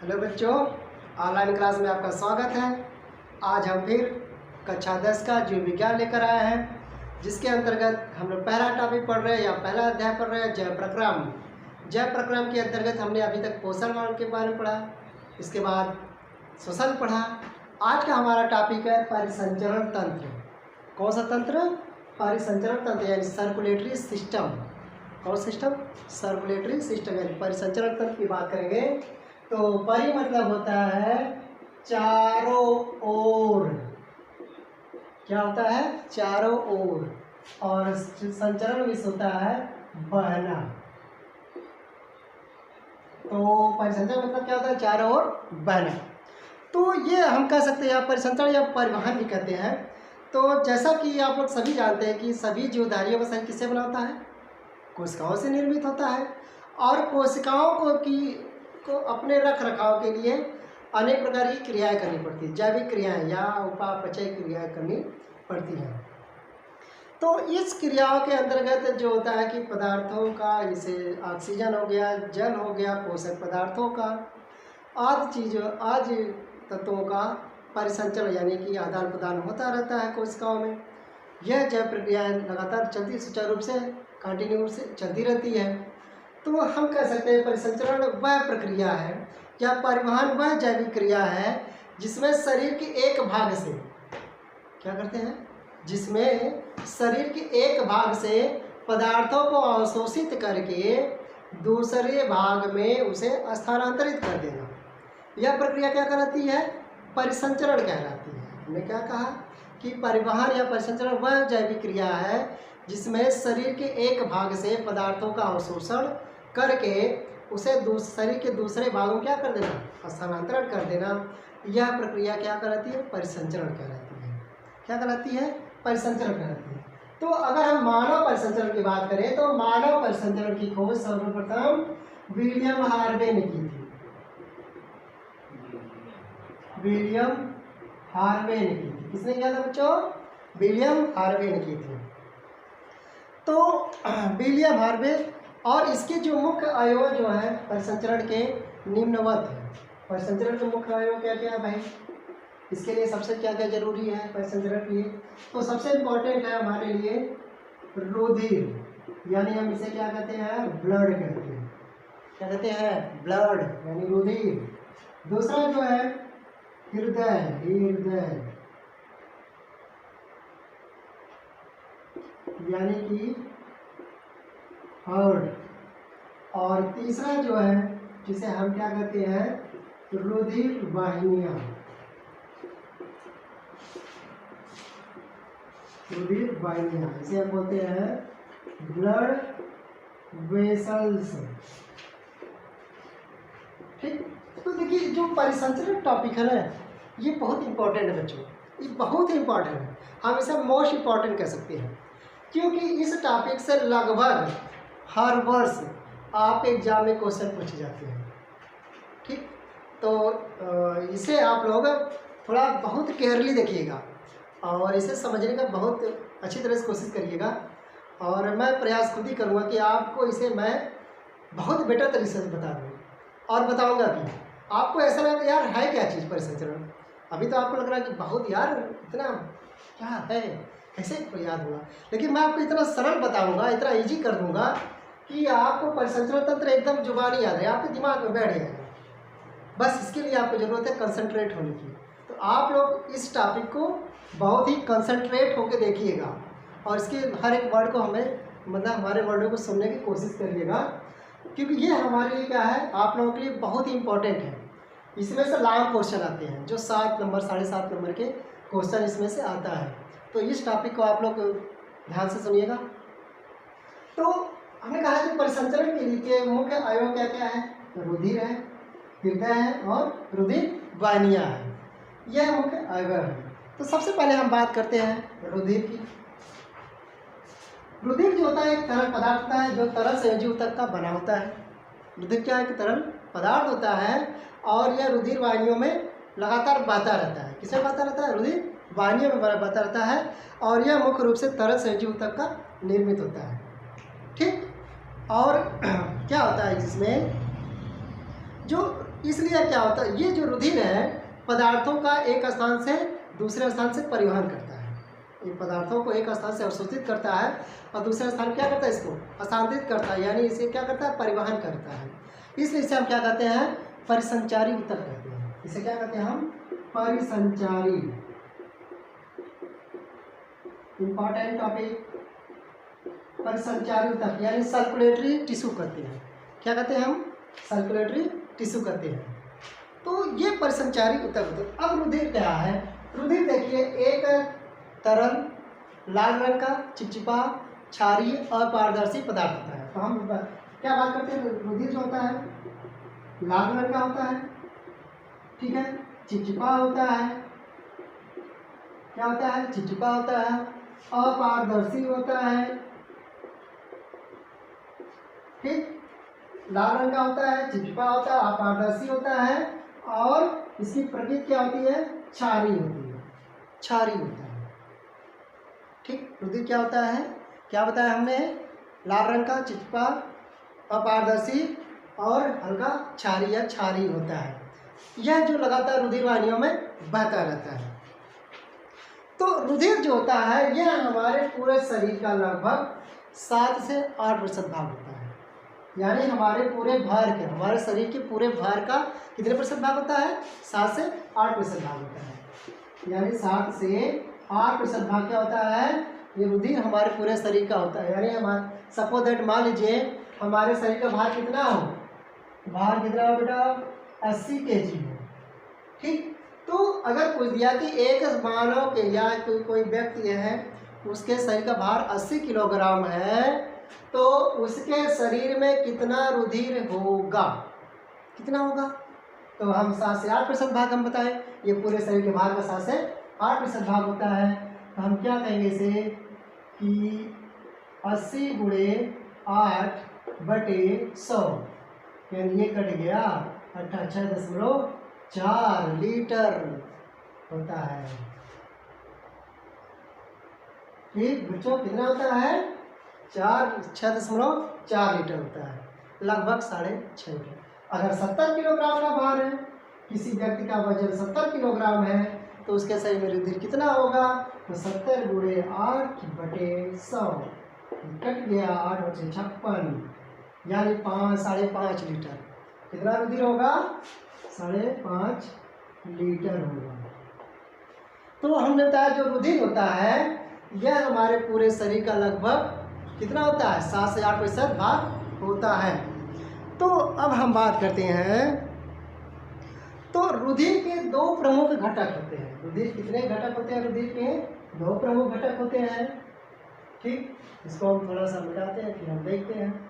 Hello बच्चों, online class में आपका स्वागत है। आज हम फिर कक्षा 10 का जीव विज्ञान लेकर आए हैं, जिसके अंतर्गत हम लोग पहला टॉपिक पढ़ रहे हैं या पहला अध्याय पढ़ रहे हैं, जैव प्रक्रम। जैव प्रक्रम के अंतर्गत हमने अभी तक पोषण के बारे में पढ़ा, इसके बाद श्वसन पढ़ा। आज का हमारा टॉपिक है परिसंचरण तंत्र। कौन सा तंत्र? परिसंचरण तंत्र यानी सर्कुलेटरी सिस्टम। कौन सिस्टम? सर्कुलेटरी सिस्टम यानी परिसंचरण तंत्र की बात करेंगे। तो परि मतलब होता है चारों ओर। क्या होता है? चारों ओर। और संचरण विषय होता है बहना। तो परिसंचरण मतलब क्या होता है? चारों ओर बहना। तो ये हम कह सकते हैं परिसंचरण या परिवहन भी कहते हैं। तो जैसा कि आप लोग सभी जानते हैं कि सभी जीवधारियों का शरीर किससे बना होता है? कोशिकाओं से निर्मित होता है। और कोशिकाओं को अपने रख रखाव के लिए अनेक प्रकार की क्रियाएं करनी पड़ती है, जैविक क्रियाएं या उपापचय क्रियाएं करनी पड़ती हैं। तो इस क्रियाओं के अंतर्गत जो होता है कि पदार्थों का, जैसे ऑक्सीजन हो गया, जल हो गया, पोषक पदार्थों का, आदि तत्वों का परिसंचरण यानी कि आदान प्रदान होता रहता है कोशिकाओं में। यह जैव प्रक्रियाएं लगातार चलती, सुचारू रूप से कंटिन्यू से चलती रहती है। तो हम कह सकते हैं परिसंचरण वह प्रक्रिया है या परिवहन वह जैविक क्रिया है जिसमें शरीर के एक भाग से क्या करते हैं? जिसमें शरीर के एक भाग से पदार्थों को अवशोषित करके दूसरे भाग में उसे स्थानांतरित कर देना। यह प्रक्रिया क्या कहलाती है? परिसंचरण कहलाती है। हमने क्या कहा कि परिवहन या परिसंचरण वह जैविक क्रिया है जिसमें शरीर के एक भाग से पदार्थों का अवशोषण करके उसे शरीर के दूसरे भागों में क्या कर देना? स्थानांतरण कर देना। यह प्रक्रिया क्या कहलाती है? परिसंचरण कहलाती है। क्या कहलाती है? परिसंचरण कहलाती है। तो अगर हम मानव परिसंचरण की बात करें तो मानव परिसंचरण की खोज सर्वप्रथम विलियम हार्वे ने की थी। विलियम हार्वे ने की थी। किसने किया था बच्चों? विलियम हार्वे ने की थी। तो विलियम हार्वे और इसके जो मुख्य अवयव जो है परिसंचरण के निम्नवत है। परिसंचरण के मुख्य अवयव क्या क्या है भाई? इसके लिए सबसे क्या क्या जरूरी है परिसंचरण के लिए? तो सबसे इम्पोर्टेंट है हमारे लिए रुधिर, यानी हम इसे क्या कहते हैं? ब्लड कहते हैं। क्या कहते हैं? ब्लड यानी रुधिर। दूसरा जो है हृदय यानी कि हार्ट। और तीसरा जो है जिसे हम क्या कहते हैं? रुधिर वाहिनियां। रुधिर वाहिनियां इसे हम बोलते हैं ब्लड वेसल्स। ठीक। तो देखिए जो परिसंचरण टॉपिक है ना, ये बहुत इंपॉर्टेंट है बच्चों। ये बहुत ही इंपॉर्टेंट है। हम इसे मोस्ट इंपॉर्टेंट कह सकते हैं, क्योंकि इस टॉपिक से लगभग हर वर्ष आप एग्जाम में क्वेश्चन पूछे जाते हैं। ठीक। तो इसे आप लोग थोड़ा बहुत केयरली देखिएगा और इसे समझने का बहुत अच्छी तरह से कोशिश करिएगा। और मैं प्रयास खुद ही करूँगा कि आपको इसे मैं बहुत बेटर तरीके से बता दूँ और बताऊँगा भी। आपको ऐसा लगेगा यार है क्या चीज़ परिसंचरण? अभी तो आपको लग रहा है कि बहुत यार इतना क्या है, कैसे को याद होगा, लेकिन मैं आपको इतना सरल बताऊँगा, इतना ईजी कर दूँगा कि आपको परिसंचरण तंत्र एकदम जुबानी याद है, आपके दिमाग में बैठ जाएगा। बस इसके लिए आपको ज़रूरत है कंसंट्रेट होने की। तो आप लोग इस टॉपिक को बहुत ही कंसंट्रेट होकर देखिएगा और इसके हर एक वर्ड को हमारे वर्डों को सुनने की कोशिश करिएगा, क्योंकि ये हमारे लिए क्या है? आप लोगों के लिए बहुत ही इंपॉर्टेंट है। इसमें से लॉन्ग क्वेश्चन आते हैं, जो 7 नंबर 7.5 नंबर के क्वेश्चन इसमें से आता है। तो इस टॉपिक को आप लोग ध्यान से सुनिएगा। तो हमने कहा कि परिसंचरण के लिए मुख्य अवयव क्या क्या है? रुधिर है, हृदय है और रुधिर वाहिनियां है। यह मुख्य अवयव है। तो सबसे पहले हम बात करते हैं रुधिर की। रुधिर जो होता है एक तरल पदार्थ होता है जो तरल संयोजी ऊतक का बना होता है। रुधिर क्या है? एक तरल पदार्थ होता है और यह रुधिर वाहिनियों में लगातार बहता रहता है। किसमें बहता रहता है? रुधिर वाहिनियों में बहता रहता है और यह मुख्य रूप से तरल संयोजी ऊतक का निर्मित होता है। ठीक। और क्या होता है जिसमें जो इसलिए क्या होता है, ये जो रुधिर है पदार्थों का एक स्थान से दूसरे स्थान से परिवहन करता है। ये पदार्थों को एक स्थान से अवशोषित करता है और दूसरे स्थान क्या करता है, इसको स्थानांतरित करता है, यानी इसे क्या करता है, परिवहन करता है। इसलिए इसे हम क्या कहते हैं, परिसंचारी ऊतक कहते हैं। इसे क्या कहते हैं हम, परिसंचारी। इंपॉर्टेंट टॉपिक, परिसंचारी ऊतक यानी सर्कुलेटरी टिश्यू कहते हैं। क्या कहते हैं हम, सर्कुलेटरी टिश्यू कहते हैं। तो ये परिसंचारी ऊतक होते हैं। अब रुधिर क्या है, रुधिर देखिए एक तरल लाल रंग का चिपचिपा क्षारीय अपारदर्शी पदार्थ होता है। तो हम क्या बात करते हैं, रुधिर जो होता है लाल रंग का होता है, ठीक है, चिपचिपा होता है, क्या होता है, चिपचिपा होता है, अपारदर्शी होता है, ठीक, लाल रंग का होता है, चिपचिपा होता है, अपारदर्शी होता है और इसकी प्रकृति क्या होती है, क्षारीय होती है, क्षारीय होता है, ठीक। रुधिर क्या होता है, क्या बताया हमने, लाल रंग का, चिपचिपा, अपारदर्शी और हल्का क्षारीय या क्षारीय होता है। यह जो लगातार रुधिर वाहिनियों में बहता रहता है। तो रुधिर जो होता है यह हमारे पूरे शरीर का लगभग 7 से 8% भाग होता है। यानी हमारे पूरे भार के, हमारे शरीर के पूरे भार का कितने % भाग होता है, 7 से 8% भाग होता है। यानी 7 से 8% भाग क्या होता है, ये रुधिर हमारे पूरे शरीर का होता है। यानी हमारे सपोज दैट, मान लीजिए हमारे शरीर का भार कितना हो, भार कितना हो बेटा, 80 kg है, ठीक। तो अगर पूछ दिया कि एक मानव के या कोई व्यक्ति है उसके शरीर का भार 80 किलोग्राम है, तो उसके शरीर में कितना रुधिर होगा, कितना होगा, तो हम 7 से 8% भाग हम बताएं। ये पूरे शरीर के भार का 7 से 8% भाग होता है। तो हम क्या कहेंगे इसे कि 80 गुणे 8/100, यानी ये कट गया 6.4 लीटर होता है, ठीक बच्चों, कितना होता है, 6.4 लीटर होता है, लगभग 6.5 लीटर। अगर 70 किलोग्राम का भार है, किसी व्यक्ति का वजन 70 किलोग्राम है, तो उसके शरीर में रुधिर कितना होगा, तो 70 गुणे 8/100 कट गया 8/56, यानी 5.5 लीटर। कितना रुधिर होगा, 5.5 लीटर होगा। तो हमने बताया जो रुधिर होता है यह हमारे पूरे शरीर का लगभग कितना होता है, 7 से 8% भाग होता है। तो अब हम बात करते हैं, तो रुधिर के 2 प्रमुख घटक होते हैं। रुधिर कितने घटक होते हैं, रुधिर के 2 प्रमुख घटक होते हैं, ठीक। इसको हम थोड़ा सा मिटाते हैं, फिर हम देखते हैं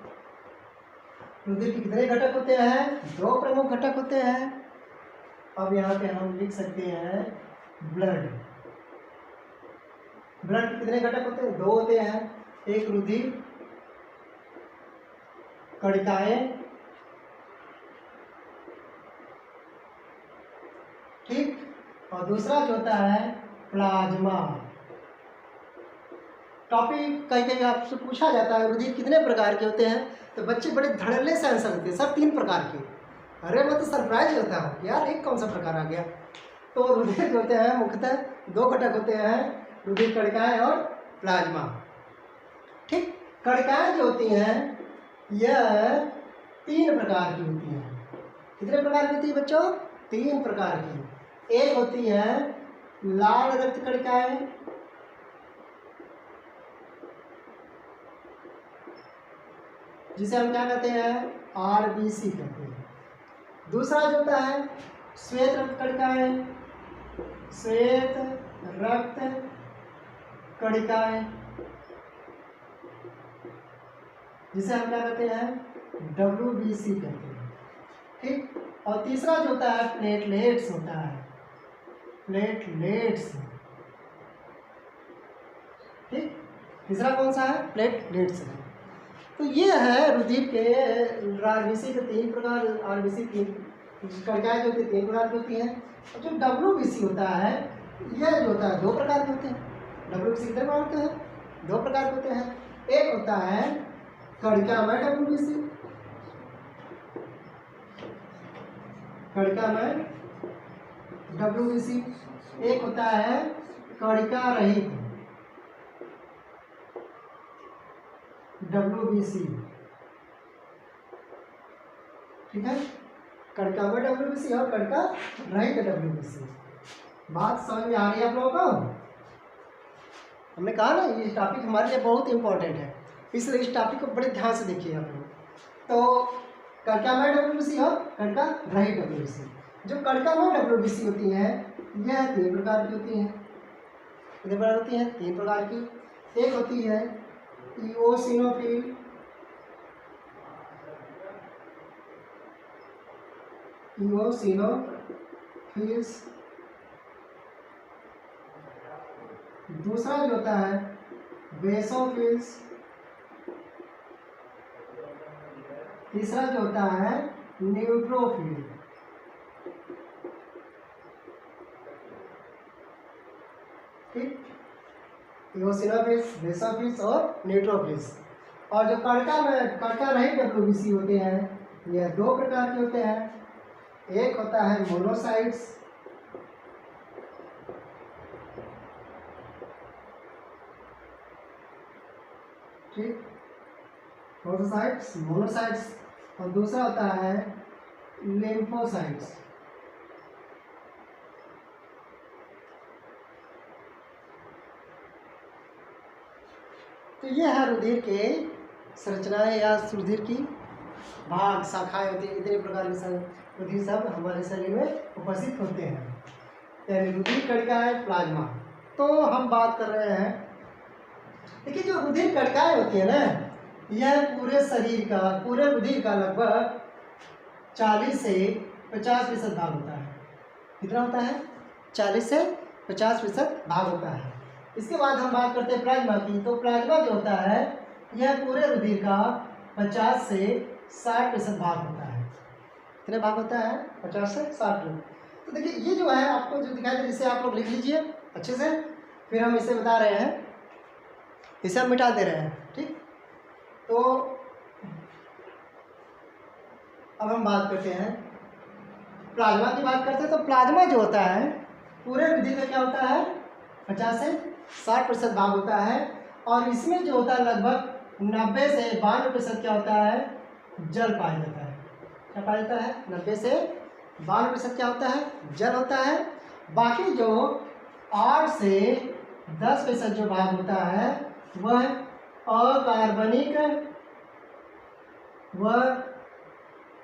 रुधिर के कितने घटक होते हैं, 2 प्रमुख घटक होते हैं। अब यहाँ पे हम लिख सकते हैं ब्लड। ब्लड के कितने घटक होते हैं, 2 होते हैं, एक रुधिर कणिकाएं, ठीक, और दूसरा जो होता है प्लाज्मा। टॉपिक कहीं कहीं आपसे पूछा जाता है रुधिर कितने प्रकार के होते हैं, तो बच्चे बड़े धड़ल्ले से आंसर देते हैं, सर 3 प्रकार के। अरे मैं तो सरप्राइज होता हूँ यार, एक कौन सा प्रकार आ गया। तो रुधिर जो होते हैं मुख्यतः 2 घटक होते हैं, रुधिर कणिकाएं और प्लाज्मा, ठीक। कणिकाएं जो होती हैं यह 3 प्रकार की होती हैं। कितने प्रकार की होती है बच्चों, 3 प्रकार की। एक होती है लाल रक्त कणिकाएं, जिसे हम क्या कहते हैं, RBC कहते हैं। दूसरा जो होता है श्वेत रक्त कणिकाएं, श्वेत रक्त कणिकाएं, जिसे हम क्या कहते हैं, WBC कहते हैं, ठीक। और तीसरा जो होता है प्लेटलेट्स होता है, प्लेटलेट्स, ठीक। तीसरा कौन सा है, प्लेटलेट्स है। तो ये है रुधिर के RBC के 3 प्रकार, RBC 3 कणिकाएं जो होती है 3 प्रकार की होती हैं। और जो WBC होता है यह जो होता है 2 प्रकार के होते हैं। WBC कितने प्रकार के हैं, 2 प्रकार के होते हैं। एक होता है कणिकामय WBC, कणिका में WBC, एक होता है कणिका रहित WBC, ठीक है। कणिका में WBC और कणिका रहित WBC। बात समझ में आ रही है आप लोगों को? हमने कहा ना ये टॉपिक हमारे लिए बहुत इंपॉर्टेंट है, इसलिए इस टॉपिक को बड़े ध्यान से देखिए आप लोग। तो कणिका में WBC और कणिका रहित WBC। जो कणिका में WBC होती है यह 3 प्रकार की होती हैं। कितने प्रकार होती हैं? 3 प्रकार की। एक होती है इओसिनोफिल, इओसिनोफिल्स। दूसरा जो होता है बेसोफिल्स। तीसरा जो होता है न्यूट्रोफिल। ठीक, इओसिनोफिल्स, बेसोफिल्स और न्यूट्रोफिल्स। और जो कणिका में कणिका रहित WBC होते हैं यह 2 प्रकार के होते हैं। एक होता है मोनोसाइट्स, ठीक, मोनोसाइट्स, और दूसरा होता है लिम्फोसाइट्स। तो यह है रुधिर के संरचनाएं या रुधिर की भाग शाखाएं होती है। इतने प्रकार के रुधिर सब हमारे शरीर में उपस्थित होते हैं, यानी रुधिर कणिका है प्लाज्मा। तो हम बात कर रहे हैं, देखिए जो रुधिर कणिकाएं होती है ना, यह पूरे शरीर का, पूरे रुधिर का लगभग 40 से 50% भाग होता है। कितना होता है? 40 से 50% भाग होता है। इसके बाद हम बात करते हैं प्लाज्मा की। तो प्लाज्मा जो होता है यह पूरे रुधिर का 50 से 60% भाग होता है। कितने भाग होता है? 50 से 60। तो देखिए ये जो है आपको जो दिखाई दे रहा है इसे आप लोग लिख लीजिए अच्छे से, फिर हम इसे बता रहे हैं, इसे हम मिटा दे रहे हैं। ठीक, तो अब हम बात करते हैं प्लाज्मा की। बात करते हैं तो प्लाज्मा जो होता है पूरे रुधिर का क्या होता है? 50 से 60% भाग होता है। और इसमें जो होता है लगभग 90 से 92% क्या होता है? जल पाया जाता है। क्या पाया जाता है? 90 से 92% क्या होता है? जल होता है। बाकी जो 8 से 10% जो भाग होता है वह अकार्बनिक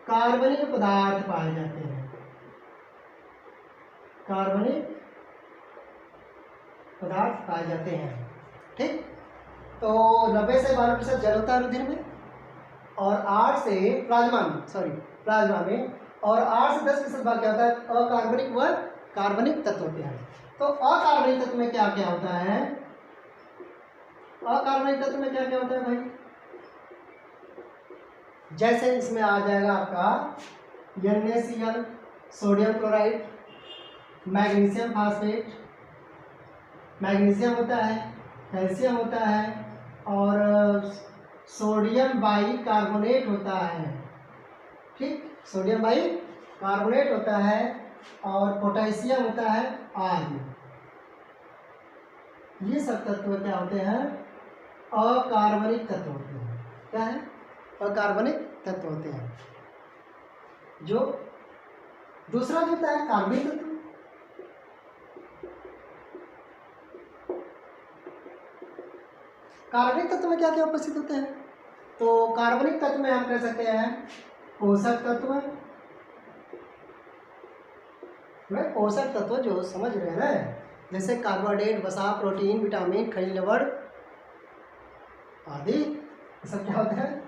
कार्बनिक पदार्थ पाए जाते हैं। कार्बनिक पदार्थ पाए जाते हैं। ठीक, तो 90 से 12% जल होता है रुधिर में, और 8 से प्लाज्मा में और 8 से 10% भाग क्या होता है? अकार्बनिक व कार्बनिक तत्व होते हैं। तो अकार्बनिक तत्व में क्या क्या होता है? अकार्बनिक तत्व में क्या क्या होता है भाई? जैसे इसमें आ जाएगा आपका NaCl, sodium chloride, magnesium phosphate, magnesium होता है, कैल्शियम होता है, और सोडियम बाइकार्बोनेट होता है। ठीक, सोडियम बाइकार्बोनेट होता है, और पोटेशियम होता है आदि। ये सब तत्व क्या होते हैं? अकार्बनिक तत्व होते हैं। क्या है? अकार्बनिक तत्व होते हैं। जो दूसरा जो होता है कार्बनिक तत्व। कार्बनिक तत्व में क्या क्या उपस्थित होते हैं? तो कार्बनिक तत्व में हम कह सकते हैं पोषक तत्व। पोषक तत्व जो समझ रहे हैं ना, जैसे कार्बोहाइड्रेट, वसा, प्रोटीन, विटामिन, खनिज लवण आदि, ये सब क्या होते हैं?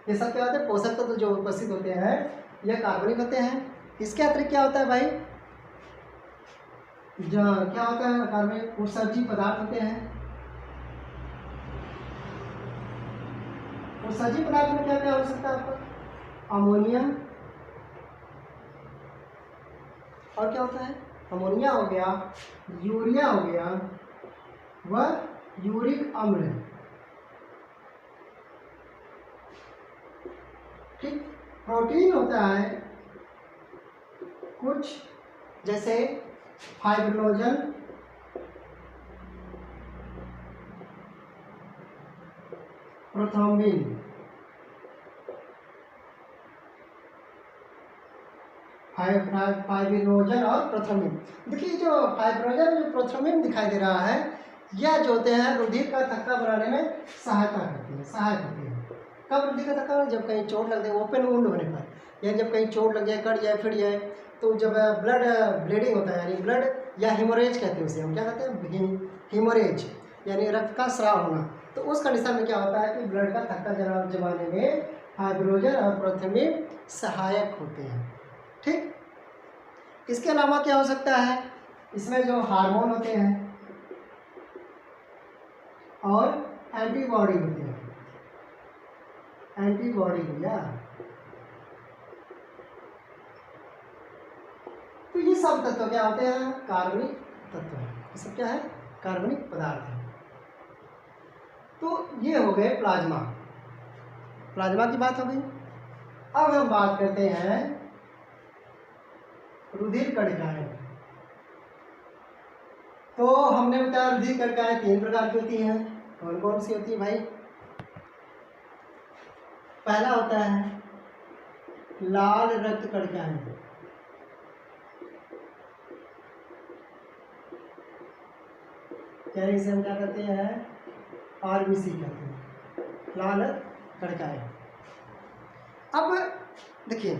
ये सब क्या होते हैं? पोषक तत्व जो उपस्थित होते हैं यह कार्बनिक होते हैं। इसके अतिरिक्त क्या होता है भाई? जो क्या होता है कार्बनिक? उत्सर्जी पदार्थ होते हैं। उत्सर्जी पदार्थ में क्या क्या हो सकता है आपको? अमोनिया, और क्या होता है? अमोनिया हो गया, यूरिया हो गया, व यूरिक अम्ल। ठीक, प्रोटीन होता है कुछ जैसे फाइब्रिनोजन, प्रोथ्रोम्बिन, फाइब्रिनोजन और प्रोथ्रोम्बिन। देखिए जो फाइब्रिनोजन जो प्रोथ्रोम्बिन दिखाई दे रहा है, यह जो होते हैं रुधिर का थक्का बनाने में सहायता करती है, सहायक होती है। कब रुधिर का थक्का? जब कहीं चोट लग जाए, ओपन वुंड होने पर, या जब कहीं चोट लग जाए, कट जाए, फिट जाए, तो जब ब्लड ब्लीडिंग होता है, यानी ब्लड या हीमोरेज कहते हैं उसे, हम क्या कहते हैं, हीमोरेज, यानी रक्त का स्राव होना, तो उस कंडीशन में क्या होता है कि ब्लड का थक्का जमाने में फाइब्रिनोजन और प्रोथ्रोम्बिन सहायक होते हैं। ठीक, इसके अलावा क्या हो सकता है, इसमें जो हार्मोन होते हैं और एंटीबॉडी होते हैं, एंटीबॉडी भैया, तो ये सब तत्व क्या होते हैं, कार्बनिक तत्व है। ये सब क्या है, कार्बनिक पदार्थ है। तो ये हो गए प्लाज्मा, प्लाज्मा की बात हो गई। अब हम बात करते हैं रुधिर कणिकाएं। तो हमने बताया रुधिर कणिकाएं 3 प्रकार की होती हैं। कौन कौन सी होती है भाई? पहला होता है लाल रक्त कणिकाएं, यानी इसे हम क्या कहते हैं, आरबीसी कहते हैं, लाल रक्त कणिकाएं। अब देखिए,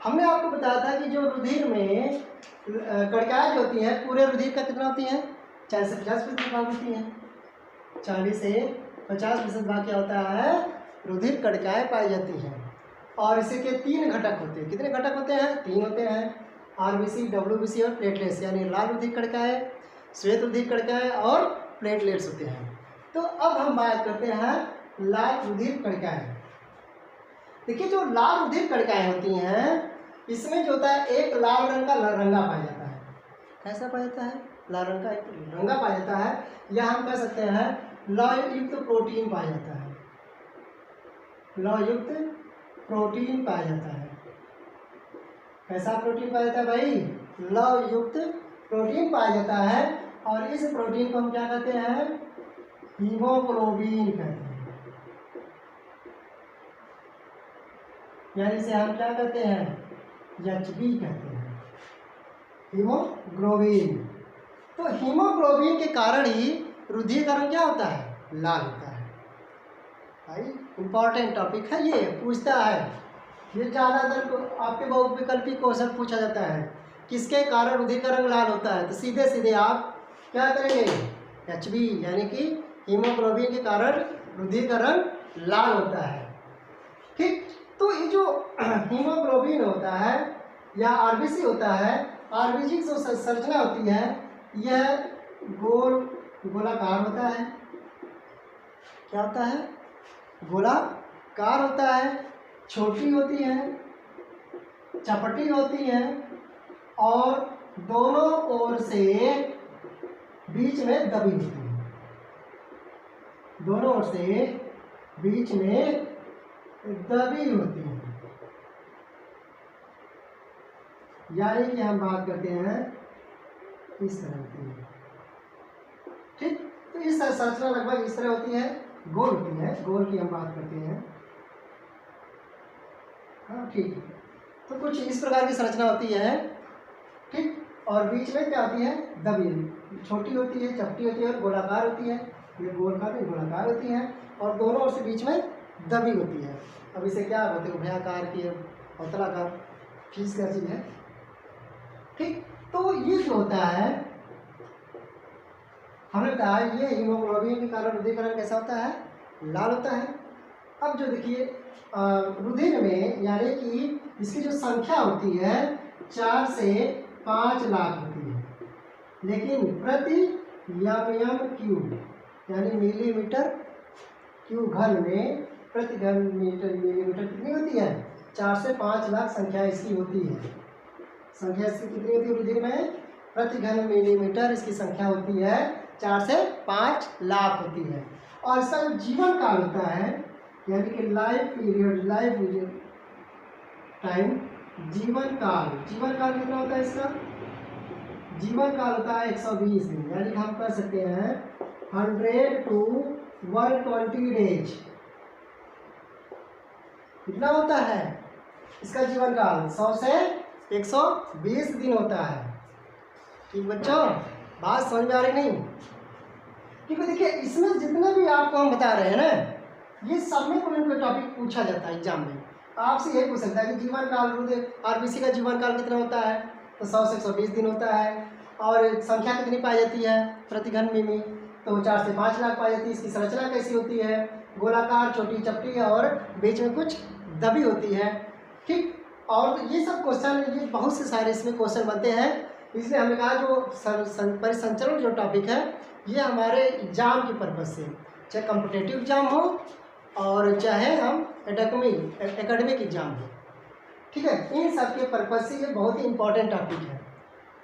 हमने आपको बताया था कि जो रुधिर में कणिकाएं जो होती हैं, पूरे रुधिर का कितना होती हैं, 40 से 50% भाग होती हैं। 40 से 50% भाग क्या होता है, रुधिर कणिकाएं पाई जाती हैं। और इसे के 3 घटक होते हैं। कितने घटक होते हैं? 3 होते हैं, आरबीसी, डब्ल्यूबीसी और प्लेटलेट्स, यानी लाल रुधिर कणिकाएं, श्वेत रुधिर कणिकाएं और प्लेटलेट्स होते हैं। तो अब हम बात करते हैं लाल रुधिर कणिकाएं। देखिए जो लाल रुधिर कणिकाएं होती हैं, इसमें जो होता है एक लाल रंग का रंगा पाया जाता है। कैसा पाया जाता है? लाल रंग का एक रंगा पाया जाता है, या हम कह सकते हैं लौह युक्त प्रोटीन पाया जाता है, लौह युक्त प्रोटीन पाया जाता है। कैसा प्रोटीन पाया जाता है भाई? लौह युक्त प्रोटीन पाया जाता है। और इस प्रोटीन को हम क्या कहते हैं? हीमोग्लोबिन कहते हैं, यानी इसे हम क्या कहते हैं, एचबी कहते हैं, हीमोग्लोबिन। तो हीमोग्लोबिन के कारण ही रुधिर का रंग क्या होता है, लाल होता है। भाई इंपॉर्टेंट टॉपिक है, ये पूछता है, ये ज़्यादातर आपके बहुविकल्पी क्वेश्चन पूछा जाता है, किसके कारण रुधिर का रंग लाल होता है। तो सीधे सीधे आप क्या करेंगे, एचबी, यानी कि हीमोग्लोबिन के कारण रुधिर का रंग लाल होता है। ठीक, तो ये जो हीमोग्लोबिन होता है या आरबीसी होता है, आरबीसी की जो संरचना होती है, यह गोलाकार होता है। क्या होता है? गोलाकार होता है, छोटी होती है, चपटी होती है, और दोनों ओर से बीच में दबी होती है, दोनों ओर से बीच में दबी होती है। यानी कि हम बात करते हैं इस तरह होती है। ठीक, तो इस संरचना लगभग इस तरह होती है, गोल होती है, गोल की हम बात करते हैं। हाँ ठीक है, तो कुछ इस प्रकार की संरचना होती है। ठीक, और बीच में क्या होती है, दबी, छोटी होती है, चपटी होती है और गोलाकार होती है। ये गोलकार नहीं, गोलाकार होती है, और दोनों ओर से बीच में दबी होती है। अब इसे क्या बोलते हैं, उभयाकार की अवतलाकार, चीज क्या चीज है। ठीक, तो ये जो होता है, हमने कहा ये हीमोग्लोबिन के कारण रुधिर का रंग कैसा होता है, लाल होता है। अब जो देखिए रुधिर में, यानी कि इसकी जो संख्या होती है 4 से 5 लाख होती है, लेकिन प्रति एम क्यूब, यानी मिलीमीटर क्यूब घन में, प्रति घन मीटर मिलीमीटर कितनी होती है, 4 से 5 लाख संख्या इसकी होती है। संख्या इसकी कितनी होती है रुधिर में, प्रति घन मिलीमीटर इसकी संख्या होती है 4 से 5 लाख होती है। और इसका जो जीवन काल होता है, यानी कि लाइफ पीरियड टाइम, जीवन काल कितना होता है इसका? जीवन काल होता है 120 दिन, यानी कि हम कर सकते हैं 100 to 120 डेज। कितना होता है इसका जीवन काल? 100 से 120 दिन होता है। ठीक बच्चों, बात समझ में आ रही नहीं? क्योंकि देखिए इसमें जितना भी आपको हम बता रहे हैं ना, ये सब में कोई ना कोई टॉपिक पूछा जाता है एग्जाम में। आपसे यही पूछ सकता है कि जीवन काल आरबीसी का जीवन काल कितना होता है? तो 100 से 120 दिन होता है। और संख्या कितनी पाई जाती है प्रति घन मिमी? तो 4 से 5 लाख पाई जाती है। इसकी संरचना कैसी होती है? गोलाकार, छोटी, चपटी और बीच में कुछ दबी होती है। ठीक, और ये सब क्वेश्चन, ये बहुत से सारे इसमें क्वेश्चन बनते हैं। इसलिए हमने कहा जो परिसंचरण जो टॉपिक है, ये हमारे एग्जाम के पर्पज से, चाहे कॉम्पिटिटिव एग्जाम हो और चाहे हम एकेडमिक एग्जाम हो, ठीक है, इन सब के पर्पज से ये बहुत ही इंपॉर्टेंट टॉपिक है।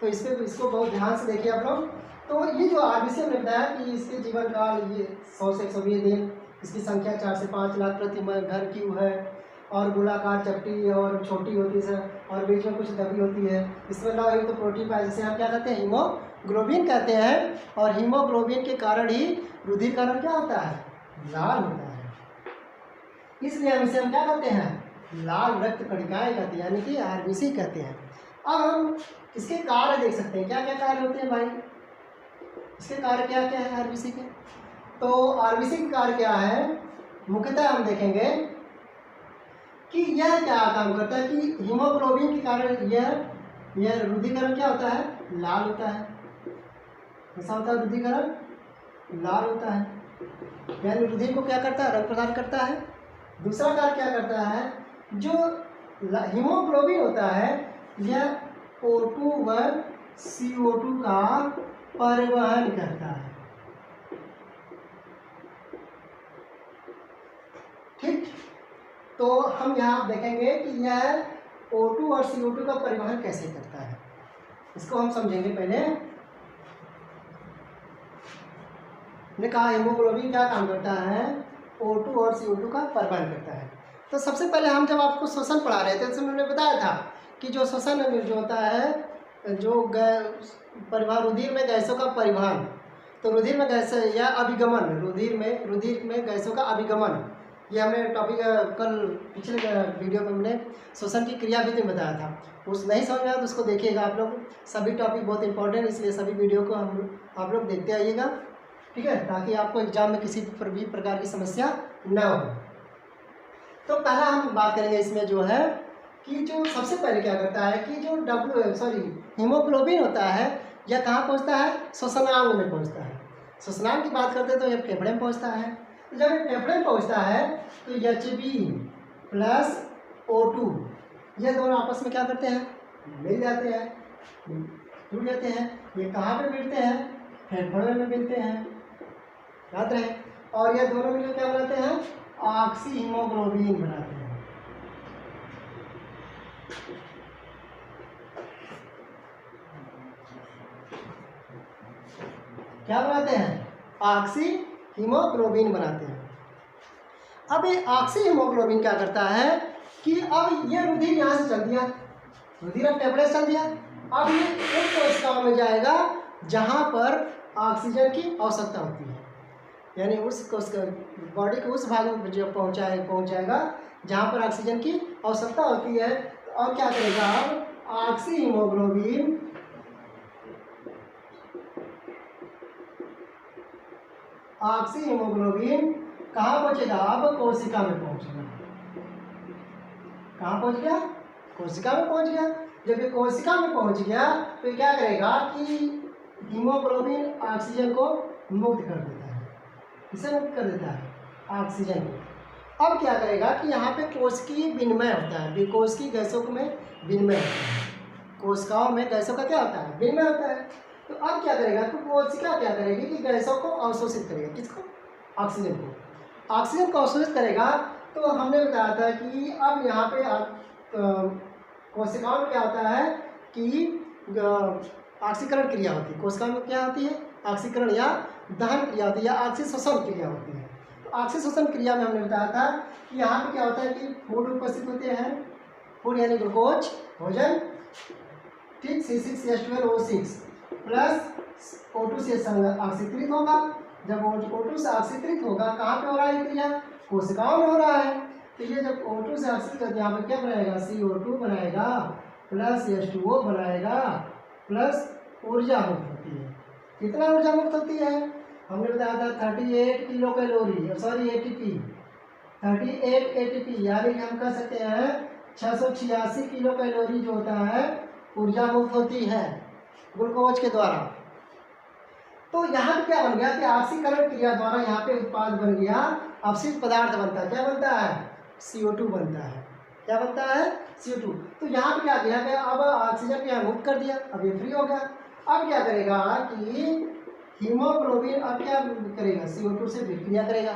तो इसको बहुत ध्यान से देखिए आप लोग। तो ये जो आरबीसी हमने बताया कि इसके जीवन काल ये 100 से 120 दिन, इसकी संख्या 4 से 5 लाख प्रति घर की है, और गोलाकार, चपटी और छोटी होती है और बीच में कुछ दबी होती है। इसमें लौह युक्त प्रोटीन पाए, जिसे हम क्या कहते हैं? हीमोग्लोबिन कहते हैं। और हीमोग्लोबिन के कारण ही रुधिरकरण क्या होता है? लाल होता है। इसलिए हम इसे क्या कहते हैं? लाल रक्त कणिकाएं कहते हैं, यानी कि आरबीसी कहते हैं। अब हम इसके कार्य देख सकते हैं, क्या क्या कार्य होते हैं भाई? इसके कार्य क्या क्या है आरबीसी के? तो आरबीसी के कार्य क्या है? मुख्यतः हम देखेंगे कि यह क्या काम करता है कि हीमोग्लोबिन के कारण यह रुधिरकरण क्या होता है? लाल होता है। ऐसा होता है, रुधिरकरण लाल होता है, यानी रुधिर को क्या करता है? रंग प्रदान करता है। दूसरा कार्य क्या करता है? जो हीमोग्लोबिन होता है यह O2 व CO2 का परिवहन करता है। ठीक, तो हम यहाँ देखेंगे कि यह O2 और CO2 का परिवहन कैसे करता है, इसको हम समझेंगे। पहले ने कहा हीमोग्लोबिन क्या काम करता है? O2 और CO2 का परिवहन करता है। तो सबसे पहले हम जब आपको श्वसन पढ़ा रहे थे तो उन्होंने बताया था कि जो श्वसन जो होता है, जो परिवहन, रुधिर में गैसों का परिवहन, तो रुधिर में गैस या अभिगमन, रुधिर में गैसों का अभिगमन, ये हमने टॉपिक कल पिछले वीडियो में हमने श्वसन की क्रियाविधि में बताया था। उस नहीं समझ में आया तो उसको देखिएगा आप लोग। सभी टॉपिक बहुत इंपॉर्टेंट, इसलिए सभी वीडियो को आप लोग देखते आइएगा, ठीक है, ताकि आपको एग्जाम में किसी भी प्रकार की समस्या न हो। तो पहला हम बात करेंगे इसमें जो है कि जो सबसे पहले क्या करता है कि जो हीमोग्लोबिन होता है यह कहाँ पहुँचता है? श्वसनांग में पहुँचता है। श्वसनांग की बात करते हैं तो यह फेफड़े में पहुँचता है। तो जब ये फेफड़े में पहुँचता है तो Hb प्लस O2 ये दोनों आपस में क्या करते हैं? मिल जाते हैं, जुड़ जाते हैं। ये कहाँ पे मिलते हैं? फेफड़े में मिलते हैं, याद रहे। और ये दोनों मिलकर क्या बनाते हैं? ऑक्सी हीमोग्लोबिन बनाते हैं। क्या बनाते हैं? ऑक्सी हीमोग्लोबिन बनाते हैं। अब ये ऑक्सी हीमोग्लोबिन क्या करता है कि अब ये रुधिर यहाँ से चल दिया, रुधिर अब फेफड़े से चल दिया। अब ये उन कोशिकाओं में जाएगा जहाँ पर ऑक्सीजन की आवश्यकता होती है, यानी उस बॉडी के उस भाग में जो पहुँचाएगा जहाँ पर ऑक्सीजन की आवश्यकता होती है। और क्या करेगा? अब ऑक्सी हीमोग्लोबिन कहाँ पहुँचेगा? अब कोशिका में पहुँचेगा। कहाँ पहुँच गया? कोशिका में पहुँच गया। जब ये कोशिका में पहुँच गया तो ये क्या करेगा कि हीमोग्लोबिन ऑक्सीजन को मुक्त कर देता है। इसे मुक्त कर देता है ऑक्सीजन को। अब क्या करेगा कि यहाँ पे कोशिकीय विनिमय होता है, कोशिकीय गैसों में विनिमय होता है। कोशिकाओं में गैसों का क्या होता है? विनिमय होता है। तो अब क्या करेगा? तो कोशिका क्या करेगी कि गैसों को अवशोषित करेगा। किसको? ऑक्सीजन को। ऑक्सीजन को अवशोषित करेगा। तो हमने बताया था कि अब यहाँ पे कोशिकाओं में क्या होता है कि ऑक्सीकरण क्रिया होती है। कोशिकाओं में क्या होती है? ऑक्सीकरण या दहन क्रिया होती है या ऑक्सीश्वसन क्रिया होती है। तो ऑक्सीश्वसन क्रिया में हमने बताया था कि यहाँ पे क्या होता है कि फूड उपस्थित होते हैं फूड यानी ग्लूकोज भोजन, ठीक। C6H12O6 प्लस O2 से ऑक्सीकृत होगा। जब O2 से ऑक्सीकृत होगा, कहाँ पे हो रहा है ये क्रिया? कोशिकाओं में हो रहा है। तो ये जब O2 से ऑक्सीकृत होता है, यहाँ पे क्या बनाएगा? CO2 बनाएगा प्लस H2O बनाएगा प्लस ऊर्जा मुक्त होती है। कितना ऊर्जा मुक्त होती है? हमने बताया था 38 kilo calorie, sorry ATP, 38 ATP, यानी कि हम कह सकते हैं 686 किलो कैलोरी जो होता है ऊर्जा मुक्त होती है ग्लूकोज के द्वारा। तो यहाँ पे क्या बन गया कि ऑक्सीकरण क्रिया द्वारा यहाँ पे उत्पाद बन गया, अपशिष्ट पदार्थ बनता है। क्या बनता है? CO2 बनता है। क्या बनता है? CO2। तो यहाँ पे क्या किया गया? अब ऑक्सीजन को यहाँ मुक्त कर दिया, अब ये फ्री हो गया। अब क्या करेगा कि हीमोग्लोबिन अब क्या करेगा? CO2 से विक्रिया करेगा,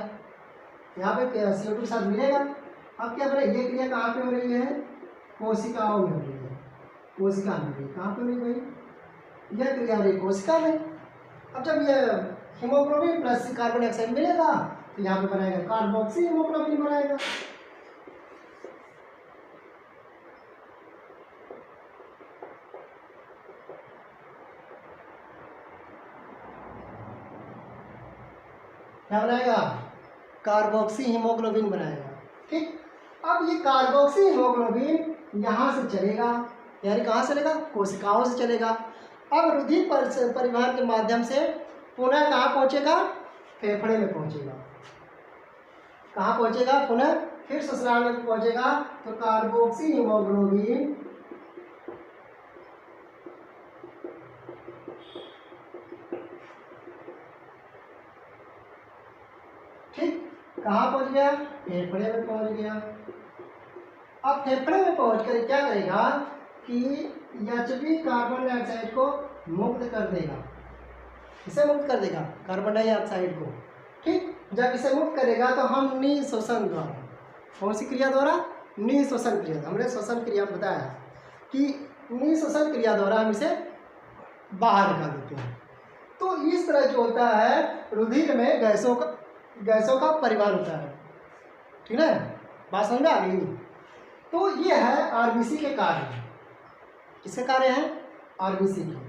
यहाँ पे CO2 के साथ मिलेगा। अब क्या बनेगा? ये क्रिया कहाँ पे हो रही है? कोशिकाओं में हो रही है। कोशिका में हो रही है। कहाँ पे हो रही है भाई? यह क्रिया हो रही है कोशिका में। अब जब ये हीमोग्लोबिन प्लस कार्बन डाइऑक्साइड मिलेगा तो यहाँ पे बनाएगा कार्बोक्सी हीमोग्लोबिन बनाएगा। क्या बनाएगा? कार्बोक्सी हीमोग्लोबिन बनाएगा, ठीक। अब ये कार्बोक्सी हीमोग्लोबिन यहाँ से चलेगा, यानी कहाँ से चलेगा? कोशिकाओं से चलेगा। अब रुधिर परिवहन के माध्यम से पुनः कहाँ पहुँचेगा? फेफड़े में पहुँचेगा। कहाँ पहुँचेगा? पुनः फिर ससुराल में पहुँचेगा। तो कार्बोक्सी हीमोग्लोबिन ठीक कहाँ पहुँच गया? फेफड़े में पहुँच गया। अब फेफड़े में पहुँच कर क्या करेगा कि HB कार्बन डाइऑक्साइड को मुक्त कर देगा। इसे मुक्त कर देगा कार्बन डाइऑक्साइड को, ठीक। जब इसे मुक्त करेगा तो हम निःशोषण द्वारा, कौन सी क्रिया द्वारा? निःशोषण क्रिया। हमने श्वसन क्रिया बताया कि निःशोषण क्रिया द्वारा हम इसे बाहर निकाल देते हैं। तो इस तरह जो होता है रुधिर में गैसों का परिवहन होता है, ठीक है। बात समझ में आ गई? तो ये है आरबीसी के कार्य। किसके कार्य हैं? आरबीसी के।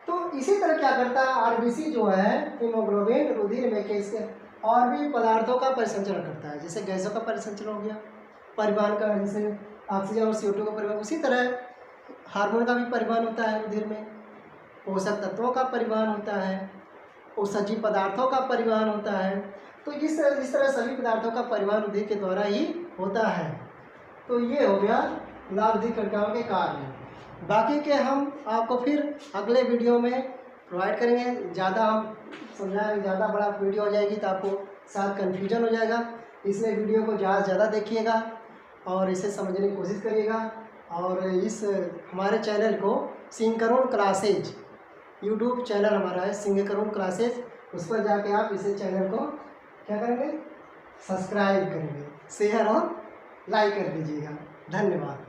तो इसी तरह क्या करता है आरबीसी जो है हीमोग्लोबिन रुधिर में कैसे और भी पदार्थों का परिसंचरण करता है, जैसे गैसों का परिसंचरण हो गया, परिवहन का, जैसे ऑक्सीजन और CO2 का परिवहन। उसी तरह हार्मोन का भी परिवहन होता है रुधिर में, पोषक तत्वों का परिवहन होता है, औषधि पदार्थों का परिवहन होता है। तो इस तरह सभी पदार्थों का परिवहन रुधिर के द्वारा ही होता है। तो ये हो गया लाभदायक कणिकाओं के कार्य। बाकी के हम आपको फिर अगले वीडियो में प्रोवाइड करेंगे। ज़्यादा हम समझाएंगे, ज़्यादा बड़ा वीडियो हो जाएगी तो आपको साथ कन्फ्यूजन हो जाएगा, इसलिए वीडियो को ज़्यादा से ज़्यादा देखिएगा और इसे समझने की कोशिश करिएगा। और इस हमारे चैनल को सिंह-करुण क्लासेज यूट्यूब चैनल हमारा है, सिंह-करुण क्लासेज, उस पर जाके आप इसे चैनल को क्या करेंगे? सब्सक्राइब करेंगे, शेयर और लाइक कर दीजिएगा। धन्यवाद।